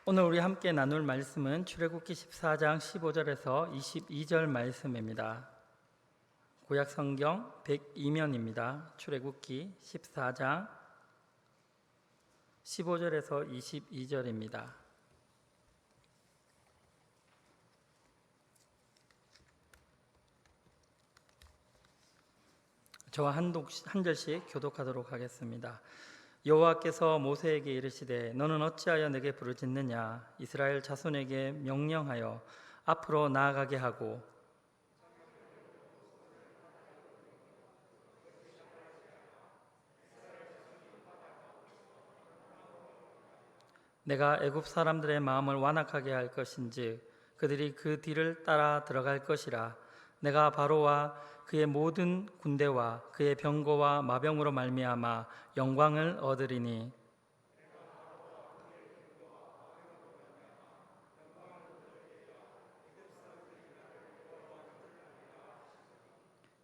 오늘 우리 함께 나눌 말씀은 출애굽기 14장 15절에서 22절 말씀입니다. 구약 성경 102면입니다. 출애굽기 14장 15절에서 22절입니다. 저와 한 절씩 교독하도록 하겠습니다. 여호와께서 모세에게 이르시되 너는 어찌하여 내게 부르짖느냐. 이스라엘 자손에게 명령하여 앞으로 나아가게 하고 내가 애굽 사람들의 마음을 완악하게 할 것인즉 그들이 그 뒤를 따라 들어갈 것이라. 내가 바로와 그의 모든 군대와 그의 병거와 마병으로 말미암아 영광을 얻으리니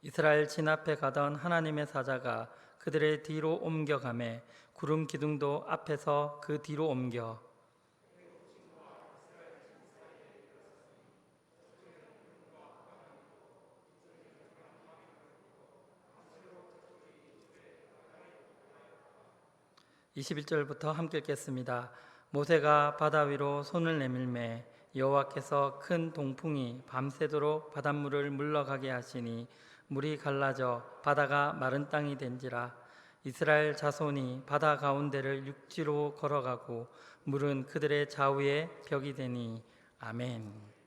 이스라엘 진 앞에 가던 하나님의 사자가 그들의 뒤로 옮겨가매 구름 기둥도 앞에서 그 뒤로 옮겨 21절부터 함께 읽겠습니다. 모세가 바다 위로 손을 내밀매 여호와께서 큰 동풍이 밤새도록 바닷물을 물러가게 하시니 물이 갈라져 바다가 마른 땅이 된지라. 이스라엘 자손이 바다 가운데를 육지로 걸어가고 물은 그들의 좌우에 벽이 되니. 아멘.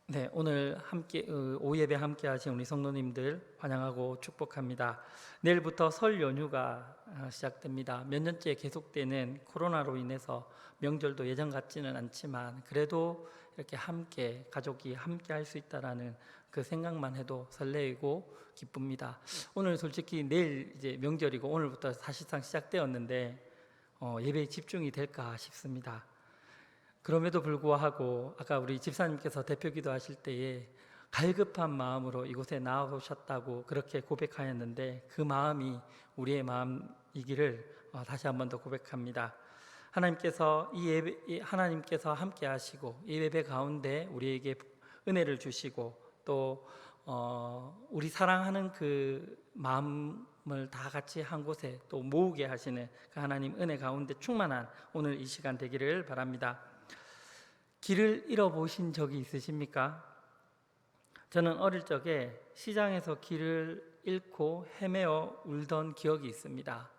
네, 오늘 함께 오후 예배 함께 하신 우리 성도님들 환영하고 축복합니다. 내일부터 설 연휴가 시작됩니다. 몇 년째 계속되는 코로나로 인해서 명절도 예전 같지는 않지만 그래도 이렇게 함께 가족이 함께 할 수 있다라는 그 생각만 해도 설레이고 기쁩니다. 오늘 솔직히 내일 이제 명절이고 오늘부터 사실상 시작되었는데 예배에 집중이 될까 싶습니다. 그럼에도 불구하고 아까 우리 집사님께서 대표기도 하실 때에 갈급한 마음으로 이곳에 나오셨다고 그렇게 고백하였는데 그 마음이 우리의 마음이기를 다시 한 번 더 고백합니다. 하나님께서 하나님께서 함께 하시고 이 예배 가운데 우리에게 은혜를 주시고 또 우리 사랑하는 그 마음을 다 같이 한 곳에 또 모으게 하시는 그 하나님 은혜 가운데 충만한 오늘 이 시간 되기를 바랍니다. 길을 잃어보신 적이 있으십니까? 저는 어릴 적에 시장에서 길을 잃고 헤매어 울던 기억이 있습니다.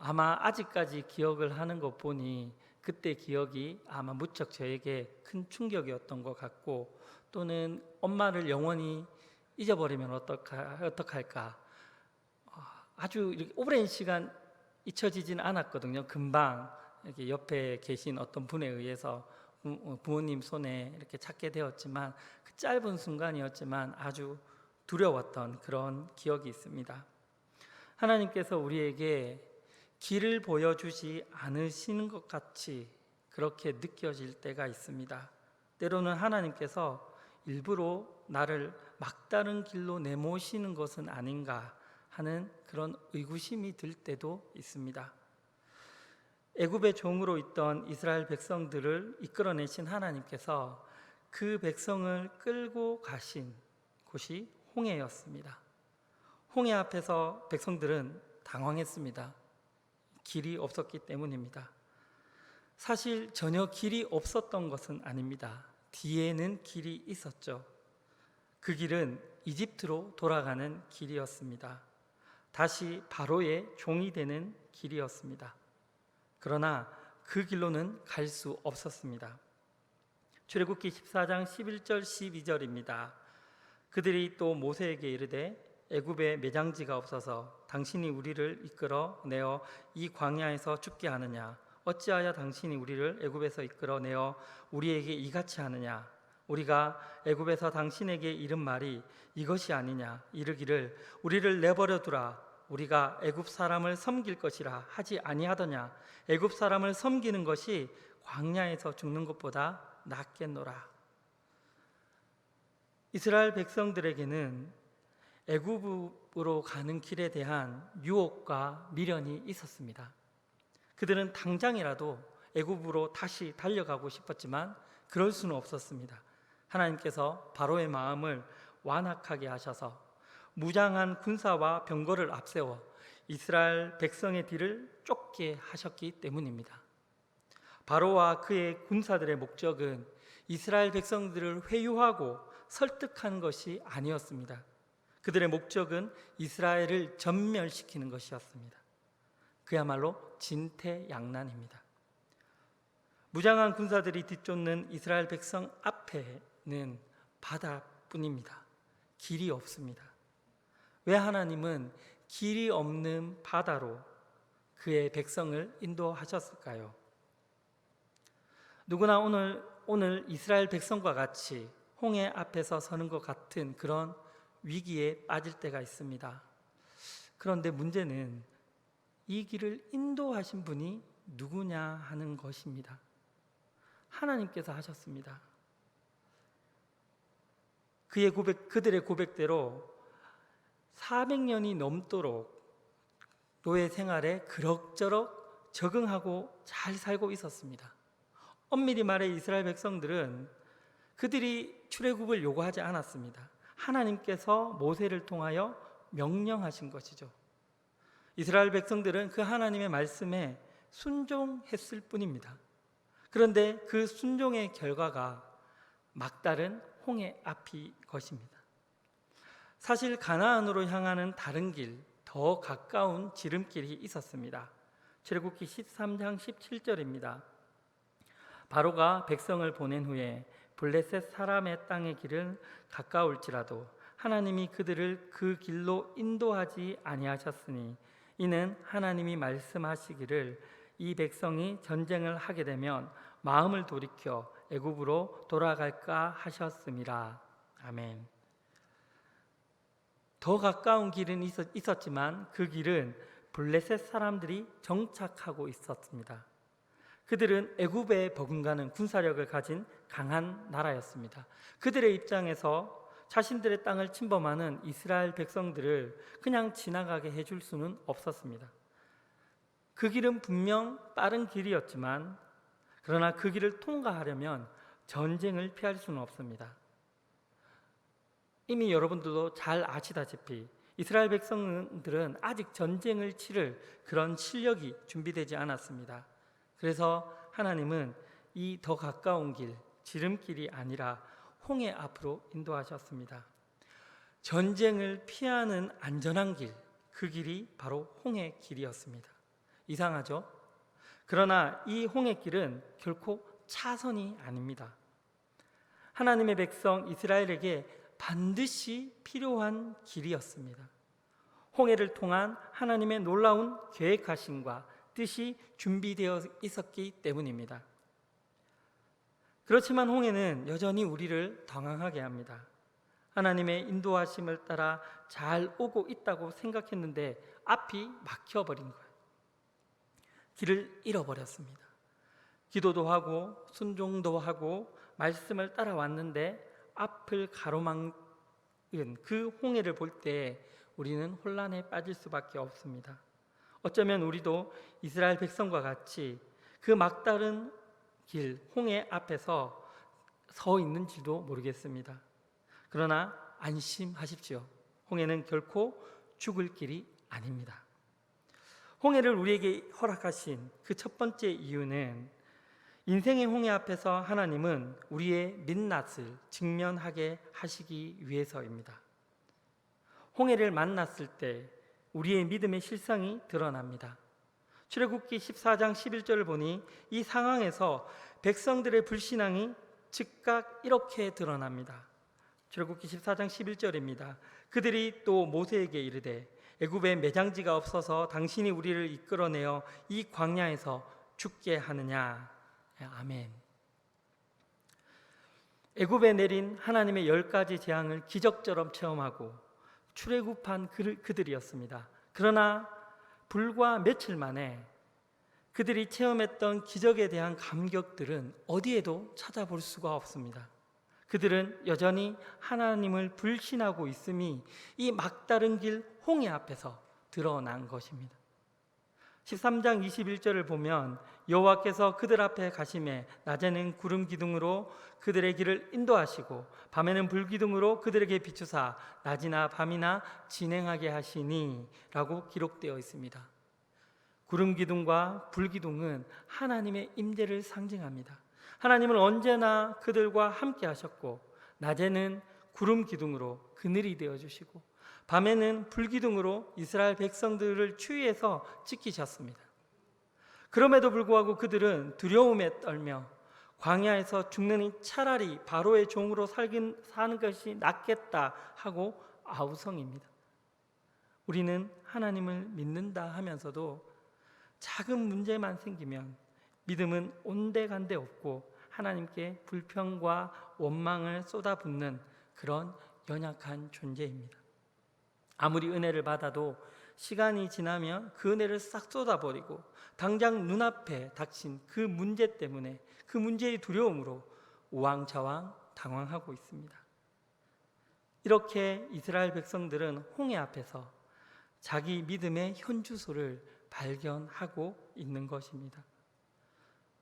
아마 아직까지 기억을 하는 것 보니 그때 기억이 아마 무척 저에게 큰 충격이었던 것 같고 또는 엄마를 영원히 잊어버리면 어떡할까 아주 이렇게 오랜 시간 잊혀지진 않았거든요. 금방 이렇게 옆에 계신 어떤 분에 의해서 부모님 손에 이렇게 찾게 되었지만 그 짧은 순간이었지만 아주 두려웠던 그런 기억이 있습니다. 하나님께서 우리에게 길을 보여주지 않으시는 것 같이 그렇게 느껴질 때가 있습니다. 때로는 하나님께서 일부러 나를 막다른 길로 내모시는 것은 아닌가 하는 그런 의구심이 들 때도 있습니다. 애굽의 종으로 있던 이스라엘 백성들을 이끌어내신 하나님께서 그 백성을 끌고 가신 곳이 홍해였습니다. 홍해 앞에서 백성들은 당황했습니다. 길이 없었기 때문입니다. 사실 전혀 길이 없었던 것은 아닙니다. 뒤에는 길이 있었죠. 그 길은 이집트로 돌아가는 길이었습니다. 다시 바로의 종이 되는 길이었습니다. 그러나 그 길로는 갈 수 없었습니다. 출애굽기 14장 11절 12절입니다. 그들이 또 모세에게 이르되 애굽에 매장지가 없어서 당신이 우리를 이끌어 내어 이 광야에서 죽게 하느냐. 어찌하여 당신이 우리를 애굽에서 이끌어 내어 우리에게 이같이 하느냐. 우리가 애굽에서 당신에게 이른 말이 이것이 아니냐. 이르기를 우리를 내버려 두라. 우리가 애굽 사람을 섬길 것이라 하지 아니하더냐. 애굽 사람을 섬기는 것이 광야에서 죽는 것보다 낫겠노라. 이스라엘 백성들에게는 애굽으로 가는 길에 대한 유혹과 미련이 있었습니다. 그들은 당장이라도 애굽으로 다시 달려가고 싶었지만 그럴 수는 없었습니다. 하나님께서 바로의 마음을 완악하게 하셔서 무장한 군사와 병거를 앞세워 이스라엘 백성의 뒤를 쫓게 하셨기 때문입니다. 바로와 그의 군사들의 목적은 이스라엘 백성들을 회유하고 설득하는 것이 아니었습니다. 그들의 목적은 이스라엘을 전멸시키는 것이었습니다. 그야말로 진퇴양난입니다. 무장한 군사들이 뒤쫓는 이스라엘 백성 앞에는 바다뿐입니다. 길이 없습니다. 왜 하나님은 길이 없는 바다로 그의 백성을 인도하셨을까요? 누구나 오늘 이스라엘 백성과 같이 홍해 앞에서 서는 것 같은 그런 위기에 빠질 때가 있습니다. 그런데 문제는 이 길을 인도하신 분이 누구냐 하는 것입니다. 하나님께서 하셨습니다. 그들의 고백대로 400년이 넘도록 노예 생활에 그럭저럭 적응하고 잘 살고 있었습니다. 엄밀히 말해 이스라엘 백성들은 그들이 출애굽을 요구하지 않았습니다. 하나님께서 모세를 통하여 명령하신 것이죠. 이스라엘 백성들은 그 하나님의 말씀에 순종했을 뿐입니다. 그런데 그 순종의 결과가 막다른 홍해 앞이 것입니다. 사실 가나안으로 향하는 다른 길, 더 가까운 지름길이 있었습니다. 출애굽기 13장 17절입니다. 바로가 백성을 보낸 후에 블레셋 사람의 땅의 길은 가까울지라도 하나님이 그들을 그 길로 인도하지 아니하셨으니 이는 하나님이 말씀하시기를 이 백성이 전쟁을 하게 되면 마음을 돌이켜 애굽으로 돌아갈까 하셨음이라. 아멘. 더 가까운 길은 있었지만 그 길은 블레셋 사람들이 정착하고 있었습니다. 그들은 애굽에 버금가는 군사력을 가진 강한 나라였습니다. 그들의 입장에서 자신들의 땅을 침범하는 이스라엘 백성들을 그냥 지나가게 해줄 수는 없었습니다. 그 길은 분명 빠른 길이었지만 그러나 그 길을 통과하려면 전쟁을 피할 수는 없습니다. 이미 여러분들도 잘 아시다시피 이스라엘 백성들은 아직 전쟁을 치를 그런 실력이 준비되지 않았습니다. 그래서 하나님은 이 더 가까운 길, 지름길이 아니라 홍해 앞으로 인도하셨습니다. 전쟁을 피하는 안전한 길, 그 길이 바로 홍해 길이었습니다. 이상하죠? 그러나 이 홍해 길은 결코 차선이 아닙니다. 하나님의 백성 이스라엘에게 반드시 필요한 길이었습니다. 홍해를 통한 하나님의 놀라운 계획하심과 뜻이 준비되어 있었기 때문입니다. 그렇지만 홍해는 여전히 우리를 당황하게 합니다. 하나님의 인도하심을 따라 잘 오고 있다고 생각했는데 앞이 막혀버린 거예요. 길을 잃어버렸습니다. 기도도 하고 순종도 하고 말씀을 따라왔는데 앞을 가로막은 그 홍해를 볼 때 우리는 혼란에 빠질 수밖에 없습니다. 어쩌면 우리도 이스라엘 백성과 같이 그 막다른 길, 홍해 앞에서 서 있는지도 모르겠습니다. 그러나 안심하십시오. 홍해는 결코 죽을 길이 아닙니다. 홍해를 우리에게 허락하신 그 첫 번째 이유는 인생의 홍해 앞에서 하나님은 우리의 민낯을 직면하게 하시기 위해서입니다. 홍해를 만났을 때 우리의 믿음의 실상이 드러납니다. 출애굽기 14장 11절을 보니 이 상황에서 백성들의 불신앙이 즉각 이렇게 드러납니다. 출애굽기 14장 11절입니다. 그들이 또 모세에게 이르되 애굽에 매장지가 없어서 당신이 우리를 이끌어내어 이 광야에서 죽게 하느냐. 아멘. 애굽에 내린 하나님의 10가지 재앙을 기적처럼 체험하고 출애굽한 그들이었습니다. 그러나 불과 며칠 만에 그들이 체험했던 기적에 대한 감격들은 어디에도 찾아볼 수가 없습니다. 그들은 여전히 하나님을 불신하고 있음이 이 막다른 길 홍해 앞에서 드러난 것입니다. 13장 21절을 보면 여호와께서 그들 앞에 가심에 낮에는 구름 기둥으로 그들의 길을 인도하시고 밤에는 불 기둥으로 그들에게 비추사 낮이나 밤이나 진행하게 하시니 라고 기록되어 있습니다. 구름 기둥과 불 기둥은 하나님의 임재를 상징합니다. 하나님은 언제나 그들과 함께 하셨고 낮에는 구름 기둥으로 그늘이 되어주시고 밤에는 불 기둥으로 이스라엘 백성들을 추위에서 지키셨습니다. 그럼에도 불구하고 그들은 두려움에 떨며 광야에서 죽느니 차라리 바로의 종으로 사는 것이 낫겠다 하고 아우성입니다. 우리는 하나님을 믿는다 하면서도 작은 문제만 생기면 믿음은 온데간데 없고 하나님께 불평과 원망을 쏟아붓는 그런 연약한 존재입니다. 아무리 은혜를 받아도 시간이 지나면 그 은혜를 싹 쏟아버리고 당장 눈앞에 닥친 그 문제 때문에 그 문제의 두려움으로 우왕좌왕 당황하고 있습니다. 이렇게 이스라엘 백성들은 홍해 앞에서 자기 믿음의 현주소를 발견하고 있는 것입니다.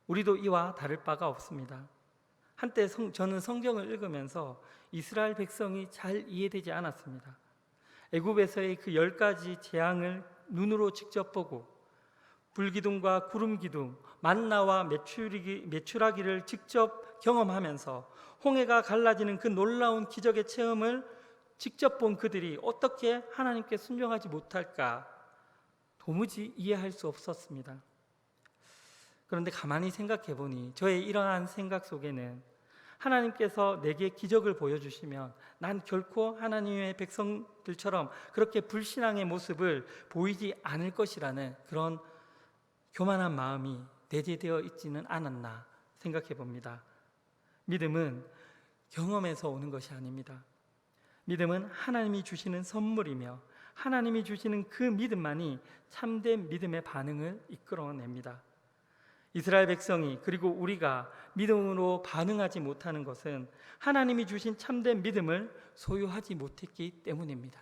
우리도 이와 다를 바가 없습니다. 한때 저는 성경을 읽으면서 이스라엘 백성이 잘 이해되지 않았습니다. 애굽에서의 그 10가지 재앙을 눈으로 직접 보고 불기둥과 구름기둥, 만나와 메추라기를 직접 경험하면서 홍해가 갈라지는 그 놀라운 기적의 체험을 직접 본 그들이 어떻게 하나님께 순종하지 못할까 도무지 이해할 수 없었습니다. 그런데 가만히 생각해 보니 저의 이러한 생각 속에는 하나님께서 내게 기적을 보여주시면 난 결코 하나님의 백성들처럼 그렇게 불신앙의 모습을 보이지 않을 것이라는 그런 교만한 마음이 내재되어 있지는 않았나 생각해 봅니다. 믿음은 경험에서 오는 것이 아닙니다. 믿음은 하나님이 주시는 선물이며 하나님이 주시는 그 믿음만이 참된 믿음의 반응을 이끌어냅니다. 이스라엘 백성이 그리고 우리가 믿음으로 반응하지 못하는 것은 하나님이 주신 참된 믿음을 소유하지 못했기 때문입니다.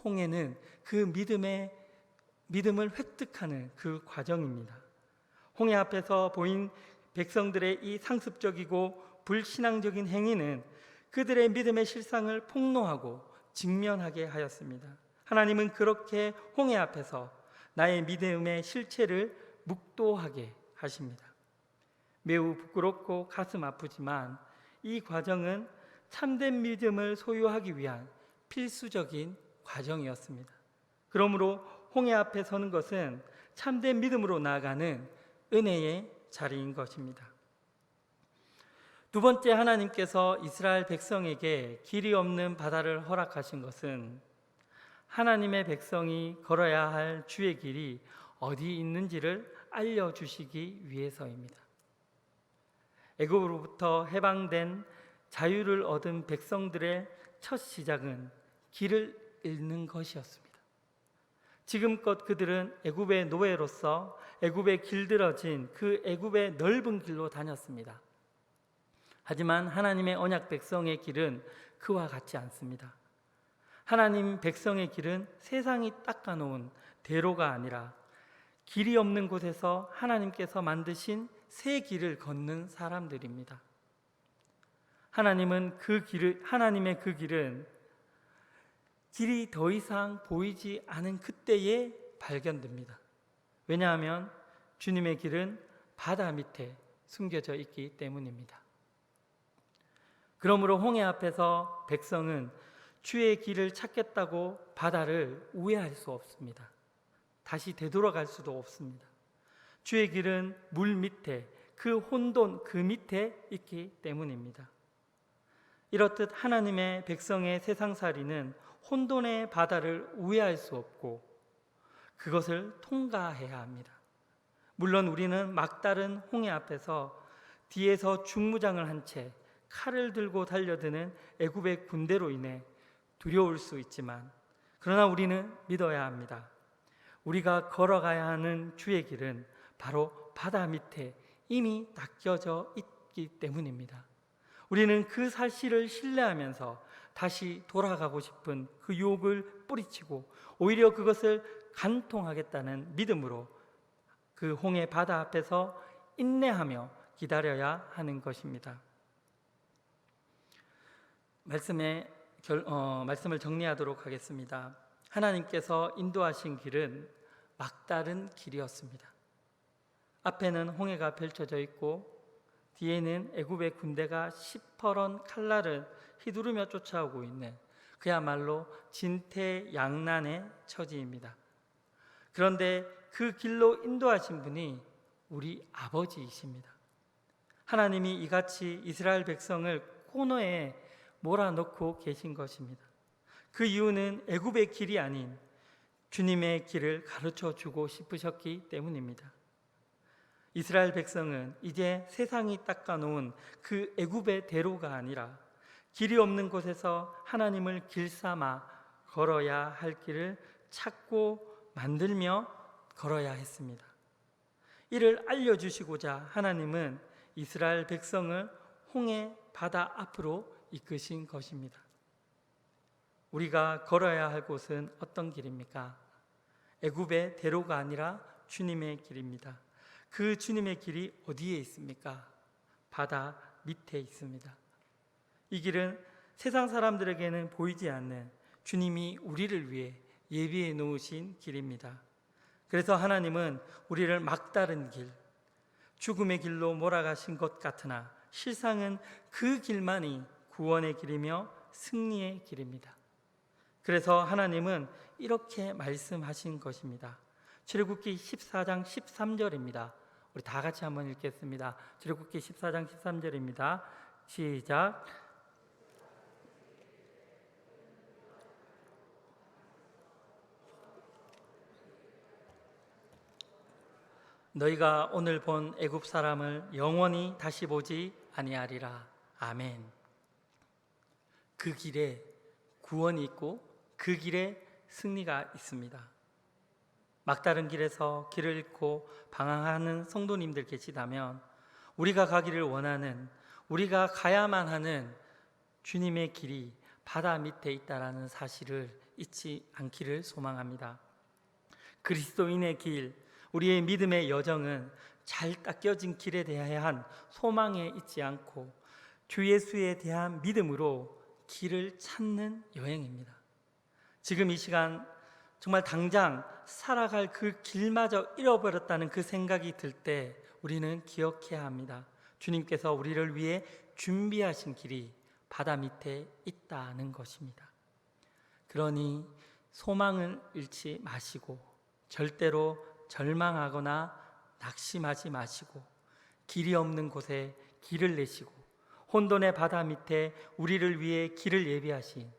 홍해는 그 믿음을 획득하는 그 과정입니다. 홍해 앞에서 보인 백성들의 이 상습적이고 불신앙적인 행위는 그들의 믿음의 실상을 폭로하고 직면하게 하였습니다. 하나님은 그렇게 홍해 앞에서 나의 믿음의 실체를 묵도하게 하십니다. 매우 부끄럽고 가슴 아프지만 이 과정은 참된 믿음을 소유하기 위한 필수적인 과정이었습니다. 그러므로 홍해 앞에 서는 것은 참된 믿음으로 나아가는 은혜의 자리인 것입니다. 두 번째, 하나님께서 이스라엘 백성에게 길이 없는 바다를 허락하신 것은 하나님의 백성이 걸어야 할 주의 길이 어디 있는지를 알려주시기 위해서입니다. 애굽으로부터 해방된 자유를 얻은 백성들의 첫 시작은 길을 잃는 것이었습니다. 지금껏 그들은 애굽의 노예로서 애굽에 길들어진 그 애굽의 넓은 길로 다녔습니다. 하지만 하나님의 언약 백성의 길은 그와 같지 않습니다. 하나님 백성의 길은 세상이 닦아놓은 대로가 아니라 길이 없는 곳에서 하나님께서 만드신 새 길을 걷는 사람들입니다. 하나님의 그 길은 길이 더 이상 보이지 않은 그때에 발견됩니다. 왜냐하면 주님의 길은 바다 밑에 숨겨져 있기 때문입니다. 그러므로 홍해 앞에서 백성은 주의 길을 찾겠다고 바다를 우회할 수 없습니다. 다시 되돌아갈 수도 없습니다. 주의 길은 물 밑에, 그 혼돈 그 밑에 있기 때문입니다. 이렇듯 하나님의 백성의 세상살이는 혼돈의 바다를 우회할 수 없고 그것을 통과해야 합니다. 물론 우리는 막다른 홍해 앞에서 뒤에서 중무장을 한 채 칼을 들고 달려드는 애굽의 군대로 인해 두려울 수 있지만 그러나 우리는 믿어야 합니다. 우리가 걸어가야 하는 주의 길은 바로 바다 밑에 이미 낚여져 있기 때문입니다. 우리는 그 사실을 신뢰하면서 다시 돌아가고 싶은 그 유혹을 뿌리치고 오히려 그것을 간통하겠다는 믿음으로 그 홍해 바다 앞에서 인내하며 기다려야 하는 것입니다. 말씀을 정리하도록 하겠습니다. 하나님께서 인도하신 길은 막다른 길이었습니다. 앞에는 홍해가 펼쳐져 있고 뒤에는 애굽의 군대가 시퍼런 칼날을 휘두르며 쫓아오고 있는 그야말로 진퇴양난의 처지입니다. 그런데 그 길로 인도하신 분이 우리 아버지이십니다. 하나님이 이같이 이스라엘 백성을 코너에 몰아넣고 계신 것입니다. 그 이유는 애굽의 길이 아닌 주님의 길을 가르쳐 주고 싶으셨기 때문입니다. 이스라엘 백성은 이제 세상이 닦아놓은 그 애굽의 대로가 아니라 길이 없는 곳에서 하나님을 길삼아 걸어야 할 길을 찾고 만들며 걸어야 했습니다. 이를 알려주시고자 하나님은 이스라엘 백성을 홍해 바다 앞으로 이끄신 것입니다. 우리가 걸어야 할 곳은 어떤 길입니까? 애굽의 대로가 아니라 주님의 길입니다. 그 주님의 길이 어디에 있습니까? 바다 밑에 있습니다. 이 길은 세상 사람들에게는 보이지 않는 주님이 우리를 위해 예비해 놓으신 길입니다. 그래서 하나님은 우리를 막다른 길, 죽음의 길로 몰아가신 것 같으나 실상은 그 길만이 구원의 길이며 승리의 길입니다. 그래서 하나님은 이렇게 말씀하신 것입니다. 출애굽기 14장 13절입니다. 우리 다 같이 한번 읽겠습니다. 출애굽기 14장 13절입니다. 시작. 너희가 오늘 본 애굽 사람을 영원히 다시 보지 아니하리라. 아멘. 그 길에 구원이 있고 그 길에 승리가 있습니다. 막다른 길에서 길을 잃고 방황하는 성도님들 계시다면 우리가 가기를 원하는, 우리가 가야만 하는 주님의 길이 바다 밑에 있다라는 사실을 잊지 않기를 소망합니다. 그리스도인의 길, 우리의 믿음의 여정은 잘 닦여진 길에 대한 소망에 있지 않고 주 예수에 대한 믿음으로 길을 찾는 여행입니다. 지금 이 시간 정말 당장 살아갈 그 길마저 잃어버렸다는 그 생각이 들 때 우리는 기억해야 합니다. 주님께서 우리를 위해 준비하신 길이 바다 밑에 있다는 것입니다. 그러니 소망을 잃지 마시고 절대로 절망하거나 낙심하지 마시고 길이 없는 곳에 길을 내시고 혼돈의 바다 밑에 우리를 위해 길을 예비하신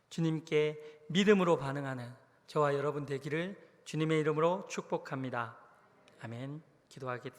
주님께 믿음으로 반응하는 저와 여러분 되기를 주님의 이름으로 축복합니다. 아멘. 기도하겠습니다.